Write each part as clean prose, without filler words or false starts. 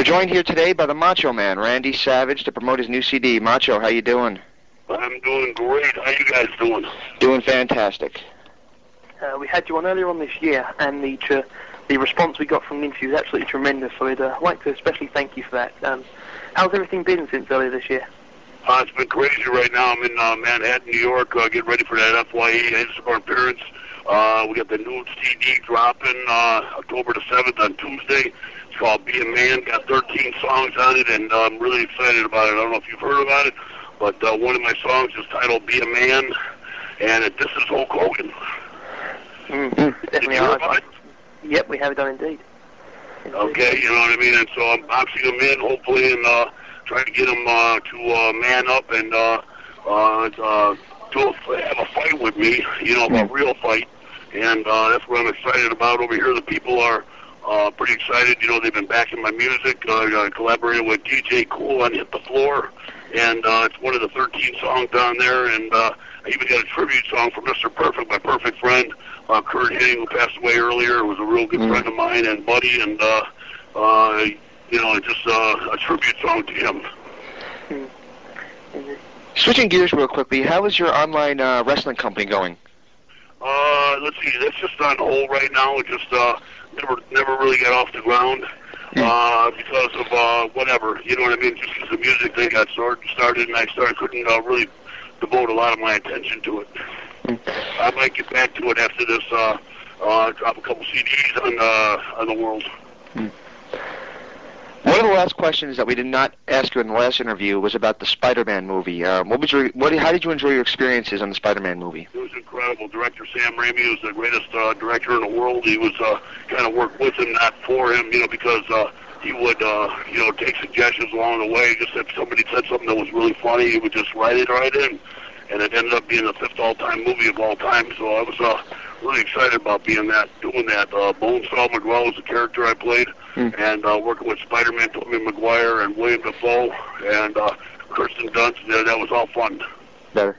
joined here today by the Macho Man, Randy Savage, to promote his new CD. Macho, how you doing? I'm doing great. How you guys doing? Doing fantastic. We had you on earlier on this year, and the response we got from the interview was absolutely tremendous, so I'd like to especially thank you for that. How's everything been since earlier this year? It's been crazy right now. I'm in Manhattan, New York, getting ready for that FYE appearance. We got the new CD dropping October the 7th on Tuesday. It's called Be a Man. Got 13 songs on it, and I'm really excited about it. I don't know if you've heard about it, but one of my songs is titled Be a Man, and this is Hulk Hogan. Did you hear about it? Yep, we have it done indeed. Okay, you know what I mean? And so I'm boxing him in, hopefully, and trying to get him to man up and have a fight with me, a real fight. And that's what I'm excited about over here. The people are pretty excited. They've been backing my music. I collaborated with DJ Cool on Hit the Floor, and it's one of the 13 songs down there. And I even got a tribute song from Mr. Perfect, my perfect friend, Kurt Hennig, who passed away earlier. It was a real good friend of mine and buddy, and just a tribute song to him. Switching gears real quickly, how is your online wrestling company going? Let's see, that's just on hold right now. It just never really got off the ground because of whatever, you know what I mean? Just because the music thing got started, and I couldn't really devote a lot of my attention to it. I might get back to it after this. Drop a couple CDs on the world. One of the last questions that we did not ask you in the last interview was about the Spider-Man movie. How did you enjoy your experiences on the Spider-Man movie? It was incredible. Director Sam Raimi was the greatest director in the world. He was kind of work with him, not for him, because he would, take suggestions along the way. Just if somebody said something that was really funny, he would just write it right in. And it ended up being the 5th all-time movie of all time. So I was really excited about doing that. Bonesaw McGraw was the character I played, and working with Spider-Man, Tobey Maguire, and William Dafoe, and Kirsten Dunst. That was all fun. Better.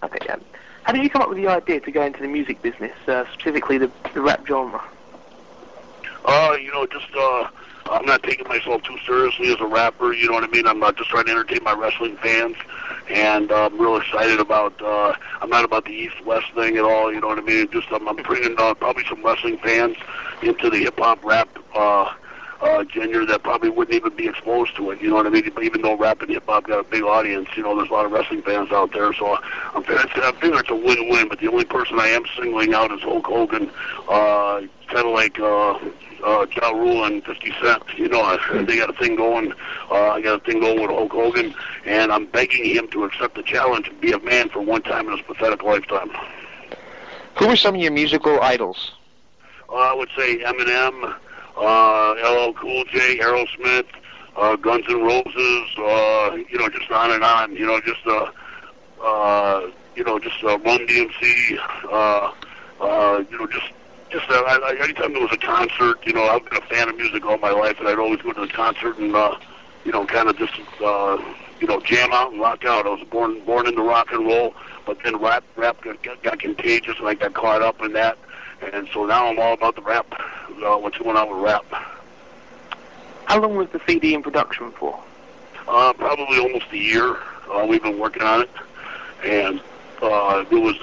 Okay. How did you come up with the idea to go into the music business, specifically the rap genre? I'm not taking myself too seriously as a rapper, you know what I mean? I'm just trying to entertain my wrestling fans, and I'm real excited about, I'm not about the East-West thing at all, you know what I mean? I'm bringing probably some wrestling fans into the hip-hop rap genre that probably wouldn't even be exposed to it, you know what I mean? Even though rap and hip-hop got a big audience, there's a lot of wrestling fans out there, so I figure it's a win-win, but the only person I am singling out is Hulk Hogan, kind of like Ja Rule and 50 Cent, they got a thing going. I got a thing going with Hulk Hogan, and I'm begging him to accept the challenge and be a man for one time in his pathetic lifetime. Who are some of your musical idols? I would say Eminem, LL Cool J, Aerosmith, Guns N' Roses, just on and on. Run DMC, anytime there was a concert, I've been a fan of music all my life, and I'd always go to the concert and, kind of just, jam out and rock out. I was born into rock and roll, but then rap got contagious, and I got caught up in that, and so now I'm all about the rap, what's going on with rap. How long was the CD in production for? Probably almost a year. We've been working on it, and it was,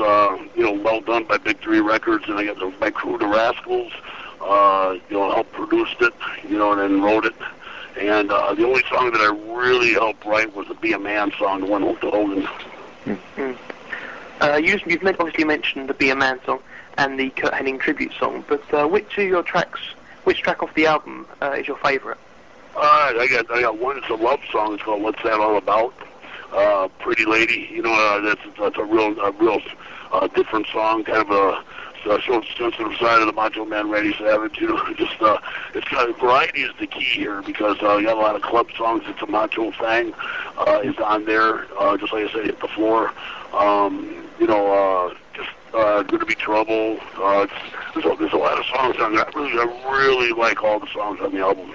well done by Big 3 Records, and I got my crew, the Rascals, helped produced it, and then wrote it. And the only song that I really helped write was the Be a Man song, the one with Hogan. You've mentioned the Be a Man song and the Kurt Hennig tribute song, but which track off the album is your favourite? I got one. It's a love song. It's called "What's That All About." Pretty Lady. That's a real different song. Kind of a shows the sensitive side of the Macho Man, Randy Savage. It's variety is the key here, because you got a lot of club songs. It's a macho thing. Is on there. Just like I said, Hit the Floor. Good to Be Trouble. There's a lot of songs on there. I really like all the songs on the album.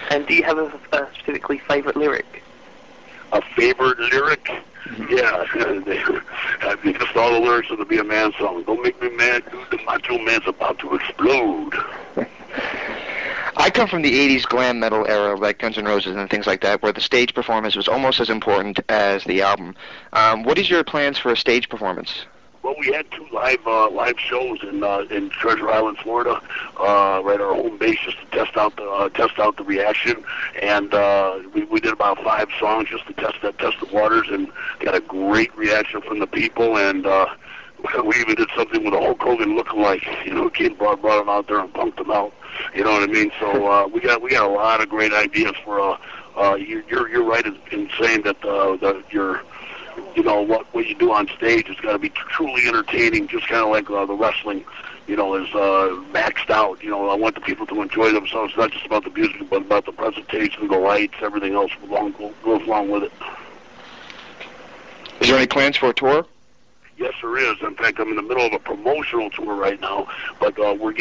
And do you have a specifically favorite lyric? A favorite lyric? Yeah, just all the lyrics of the Be a Man song. Don't make me mad, dude. The Macho Man's about to explode. I come from the 80s glam metal era, like Guns N' Roses and things like that, where the stage performance was almost as important as the album. What is your plans for a stage performance? Well, we had two live shows in Treasure Island, Florida, right our home base, just to test out the reaction, and we did about 5 songs just to test the waters, and got a great reaction from the people, and we even did something with a Hulk Hogan lookalike. You know, kid brought him out there and punked him out. You know what I mean? So we got a lot of great ideas for. You're right in saying that your you know what you do on stage has got to be truly entertaining, just kind of like the wrestling, you know, is maxed out. You know, I want the people to enjoy themselves, not just about the music, but about the presentation, the lights, everything else goes along with it. Is there any plans for a tour? Yes, there is. In fact, I'm in the middle of a promotional tour right now, but we're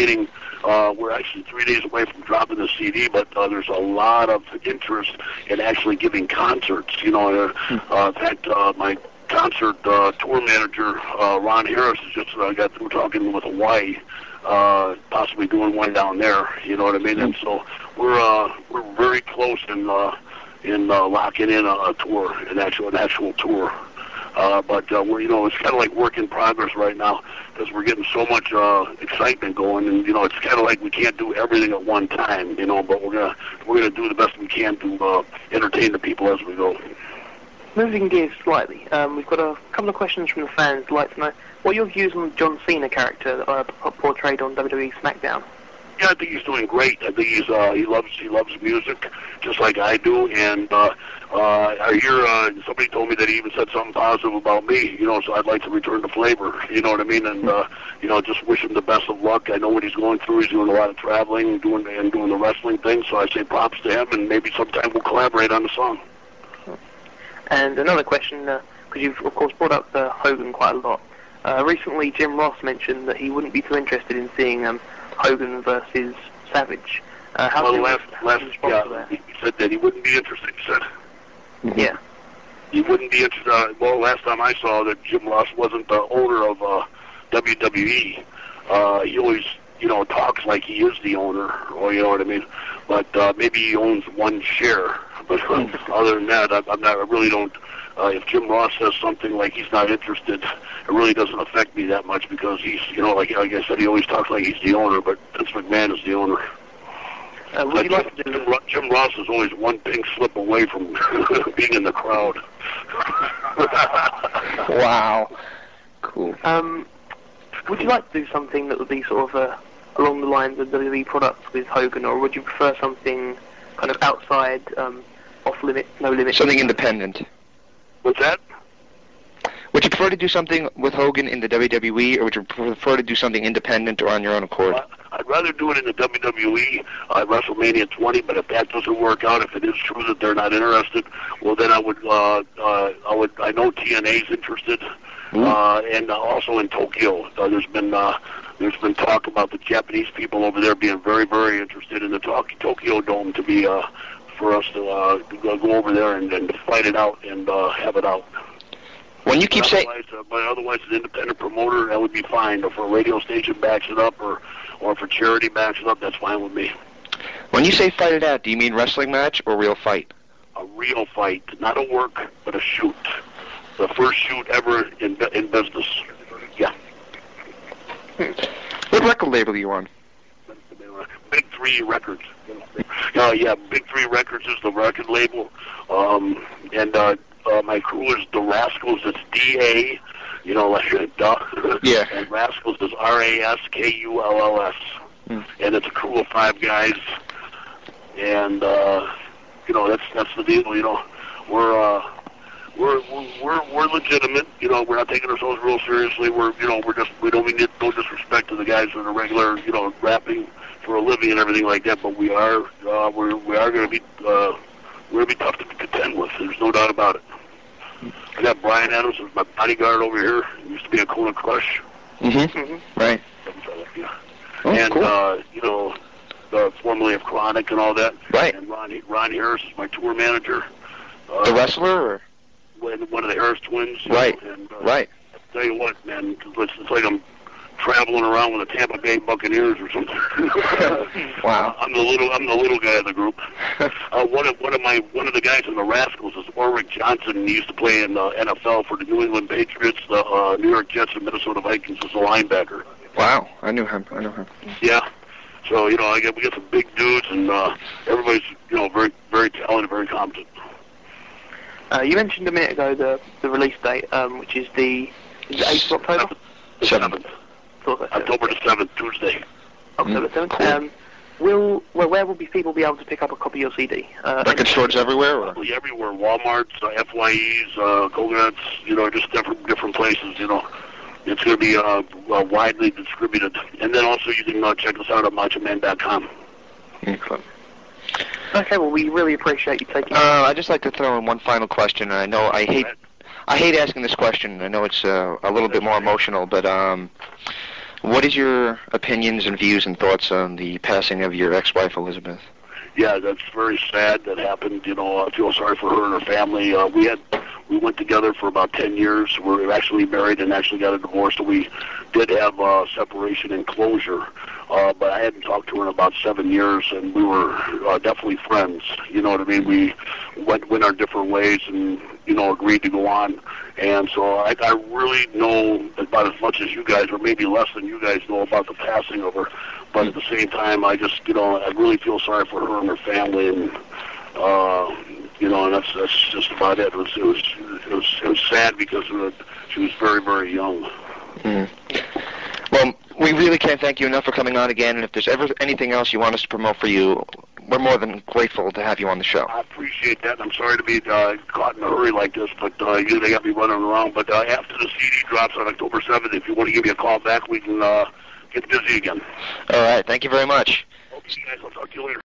actually 3 days away from dropping the CD, but there's a lot of interest in actually giving concerts. You know, in fact, my concert tour manager, Ron Harris, has just got through talking with Hawaii, possibly doing one down there. You know what I mean? And so we're very close in locking in a tour, an actual tour. But we're, you know, it's kind of like work in progress right now because we're getting so much excitement going, and you know, it's kind of like we can't do everything at one time, you know. But we're gonna do the best we can to entertain the people as we go. Moving gears slightly, we've got a couple of questions from the fans. I'd like to know what are your views on the John Cena character portrayed on WWE SmackDown. Yeah, I think he's doing great. I think he loves music just like I do, and I hear somebody told me that he even said something positive about me. You know, so I'd like to return the flavor. You know what I mean? And you know, just wish him the best of luck. I know what he's going through. He's doing a lot of traveling, doing the wrestling thing. So I say props to him, and maybe sometime we'll collaborate on the song. And another question, because you've of course brought up Hogan quite a lot. Recently, Jim Ross mentioned that he wouldn't be too interested in seeing Hogan versus Savage. Well, he said that he wouldn't be interested. He said. Mm-hmm. Yeah. He wouldn't be interested. Well, last time I saw that Jim Ross wasn't the owner of WWE. He always, you know, talks like he is the owner, or you know what I mean. But maybe he owns one share. But other than that, I really don't. If Jim Ross says something like he's not interested, it really doesn't affect me that much because he's, you know, like I said, he always talks like he's the owner, but Vince McMahon is the owner. Jim Ross is always one pink slip away from being in the crowd. Wow. Cool. Would you like to do something that would be sort of along the lines of WWE products with Hogan, or would you prefer something kind of outside, off limit, no limit? Something independent. What's that? Would you prefer to do something with Hogan in the WWE, or would you prefer to do something independent or on your own accord? I'd rather do it in the WWE at WrestleMania 20, but if that doesn't work out, if it is true that they're not interested, well then I know TNA's interested, and also in Tokyo. There's been talk about the Japanese people over there being very, very interested in the Tokyo Dome to be for us to go over there and fight it out and have it out. When you keep saying, but otherwise, an independent promoter, that would be fine. If a radio station backs it up, or if a charity backs it up, that's fine with me. When you say fight it out, do you mean wrestling match or real fight? A real fight, not a work, but a shoot. The first shoot ever in business. Yeah. What record label are you on? Big 3 Records. Yeah, Big 3 Records is the record label. My crew is the Rascals. It's D-A, you know, like duh. Yeah. And Rascals is R-A-S-K-U-L-L-S. And it's a crew of 5 guys. And you know, that's the deal. You know, we're legitimate. You know, we're not taking ourselves real seriously. We don't mean no disrespect to the guys that are regular, you know, rapping for a living and everything like that. But we are going to be tough to contend with. There's no doubt about it. I got Brian Adams as my bodyguard over here. He used to be a Kona Crush. Right. Yeah. Oh, and cool. you know, formerly of Chronic and all that. Right. And Ron Harris is my tour manager. The wrestler, or? One of the Harris twins. Right. And, right. I'll tell you what, man, it's like I'm traveling around with the Tampa Bay Buccaneers or something. Wow. I'm the little guy in the group. One of the guys in the Rascals is Ulrich Johnson. He used to play in the NFL for the New England Patriots, the New York Jets, and Minnesota Vikings as a linebacker. Wow, I knew him. Yeah. So we get some big dudes, and everybody's very very talented, very competent. You mentioned a minute ago the release date, which is the 8th of October. 7th. October the 7th, Tuesday. October 7th. Cool. Where will people be able to pick up a copy of your CD? Record stores everywhere? Or? Probably everywhere. Walmart's, FYEs, Coconuts, just different places, It's going to be widely distributed. And then also you can check us out at machoman.com. Okay. Okay, well, we really appreciate you taking I'd just like to throw in one final question. I know I hate asking this question. I know it's a little bit more emotional, but what is your opinions and views and thoughts on the passing of your ex-wife, Elizabeth? Yeah, that's very sad that happened. I feel sorry for her and her family. We went together for about 10 years. We were actually married and actually got a divorce, so we did have separation and closure. But I hadn't talked to her in about 7 years, and we were definitely friends. You know what I mean? We went our different ways and, agreed to go on. And so I really know about as much as you guys, or maybe less than you guys know about the passing of her. But at the same time, I just, I really feel sorry for her and her family, and and that's just about it. It was sad because she was very, very young. Mm. Well, we really can't thank you enough for coming on again. And if there's ever anything else you want us to promote for you, we're more than grateful to have you on the show. I appreciate that. I'm sorry to be caught in a hurry like this, but they got me running around. But after the CD drops on October 7th, if you want to give me a call back, we can get busy again. All right. Thank you very much. Okay, guys. I'll talk to you later.